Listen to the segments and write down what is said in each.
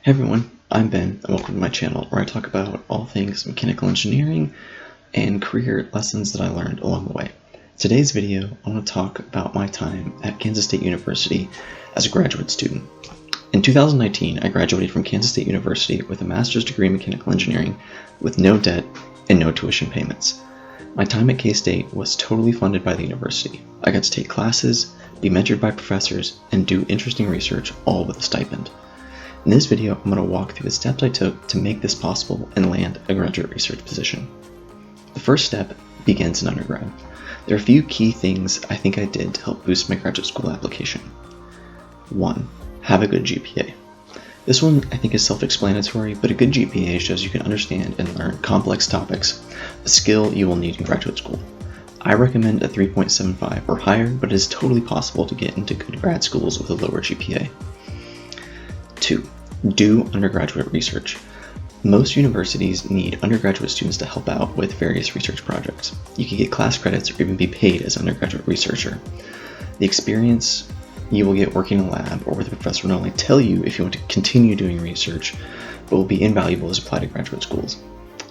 Hey everyone, I'm Ben, and welcome to my channel where I talk about all things mechanical engineering and career lessons that I learned along the way. Today's video, I want to talk about my time at Kansas State University as a graduate student. In 2019, I graduated from Kansas State University with a master's degree in mechanical engineering with no debt and no tuition payments. My time at K-State was totally funded by the university. I got to take classes, be mentored by professors, and do interesting research, all with a stipend. In this video, I'm going to walk through the steps I took to make this possible and land a graduate research position. The first step begins in undergrad. There are a few key things I think I did to help boost my graduate school application. 1. Have a good GPA. This one I think is self-explanatory, but a good GPA shows you can understand and learn complex topics, a skill you will need in graduate school. I recommend a 3.75 or higher, but it is totally possible to get into good grad schools with a lower GPA. 2. Do undergraduate research. Most universities need undergraduate students to help out with various research projects. You can get class credits or even be paid as an undergraduate researcher. The experience you will get working in a lab or with a professor will not only tell you if you want to continue doing research, but will be invaluable as applied to graduate schools.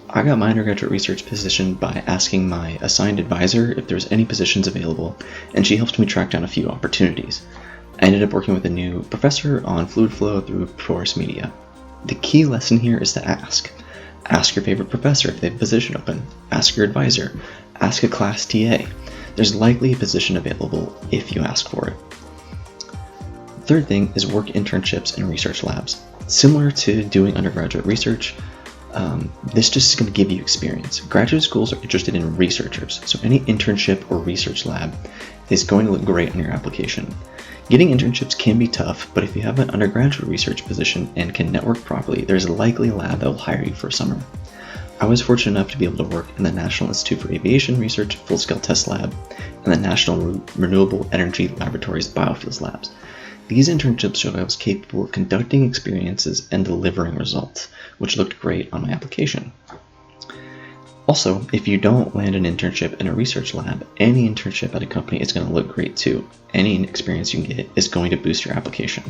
I got my undergraduate research position by asking my assigned advisor if there was any positions available, and she helped me track down a few opportunities. I ended up working with a new professor on fluid flow through porous media. The key lesson here is to ask. Ask your favorite professor if they have a position open. Ask your advisor. Ask a class TA. There's likely a position available if you ask for it. Third thing is work internships in research labs. Similar to doing undergraduate research, this just is going to give you experience. Graduate schools are interested in researchers, so any internship or research lab is going to look great on your application. Getting internships can be tough, but if you have an undergraduate research position and can network properly, there's likely a lab that will hire you for a summer. I was fortunate enough to be able to work in the National Institute for Aviation Research Full-Scale Test Lab and the National Renewable Energy Laboratories Biofuels Labs. These internships showed I was capable of conducting experiences and delivering results, which looked great on my application. Also, if you don't land an internship in a research lab, any internship at a company is going to look great too. Any experience you can get is going to boost your application.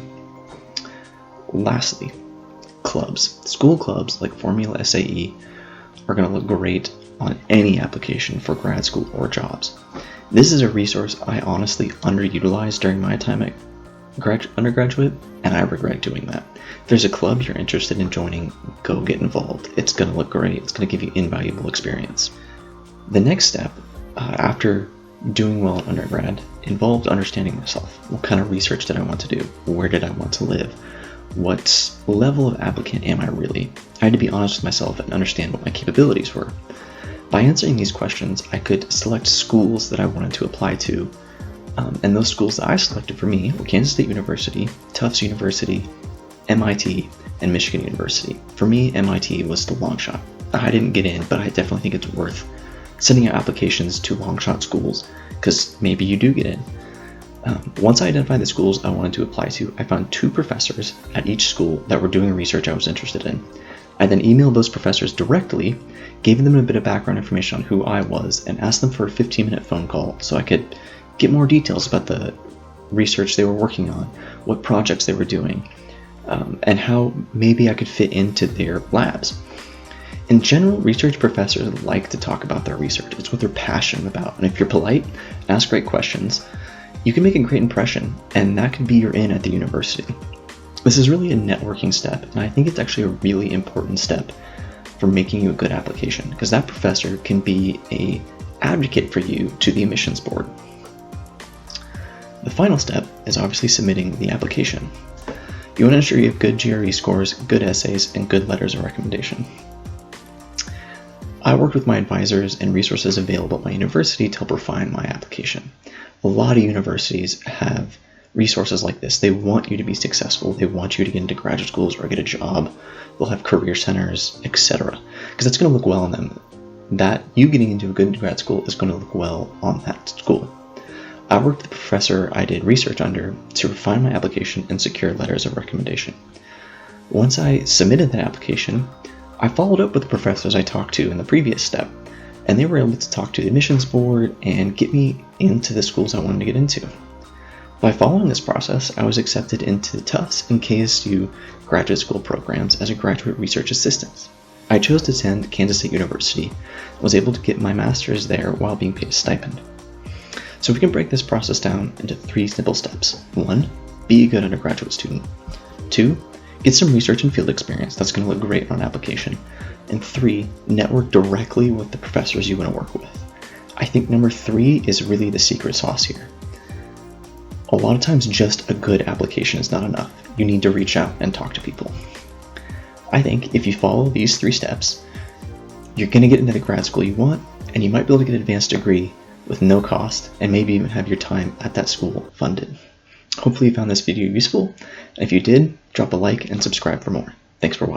Lastly, clubs. School clubs like Formula SAE are going to look great on any application for grad school or jobs. This is a resource I honestly underutilized during my time at undergraduate, and I regret doing that. If there's a club you're interested in joining, go get involved. It's going to look great. It's going to give you invaluable experience. The next step, after doing well in undergrad, involved understanding myself. What kind of research did I want to do? Where did I want to live? What level of applicant am I really? I had to be honest with myself and understand what my capabilities were. By answering these questions, I could select schools that I wanted to apply to. And those schools that I selected for me were Kansas State University, Tufts University, MIT, and Michigan University. For me, MIT was the long shot. I didn't get in, but I definitely think it's worth sending out applications to long shot schools, because maybe you do get in. Once I identified the schools I wanted to apply to, I found 2 professors at each school that were doing research I was interested in. I then emailed those professors directly, gave them a bit of background information on who I was, and asked them for a 15-minute phone call so I could get more details about the research they were working on, what projects they were doing, and how maybe I could fit into their labs. In general, research professors like to talk about their research. It's what they're passionate about. And if you're polite, ask great questions, you can make a great impression, and that could be your in at the university. This is really a networking step, and I think it's actually a really important step for making you a good application, because that professor can be an advocate for you to the admissions board. The final step is obviously submitting the application. You want to ensure you have good GRE scores, good essays, and good letters of recommendation. I worked with my advisors and resources available at my university to help refine my application. A lot of universities have resources like this. They want you to be successful. They want you to get into graduate schools or get a job. They'll have career centers, etc. Because it's going to look well on them. That you getting into a good grad school is going to look well on that school. I worked with the professor I did research under to refine my application and secure letters of recommendation. Once I submitted that application, I followed up with the professors I talked to in the previous step, and they were able to talk to the admissions board and get me into the schools I wanted to get into. By following this process, I was accepted into Tufts and KSU graduate school programs as a graduate research assistant. I chose to attend Kansas State University and was able to get my master's there while being paid a stipend. So we can break this process down into 3 simple steps. 1, be a good undergraduate student. 2, get some research and field experience that's going to look great on an application. And 3, network directly with the professors you want to work with. I think number 3 is really the secret sauce here. A lot of times just a good application is not enough. You need to reach out and talk to people. I think if you follow these 3 steps, you're going to get into the grad school you want, and you might be able to get an advanced degree with no cost, and maybe even have your time at that school funded. Hopefully you found this video useful, and if you did, drop a like and subscribe for more. Thanks for watching.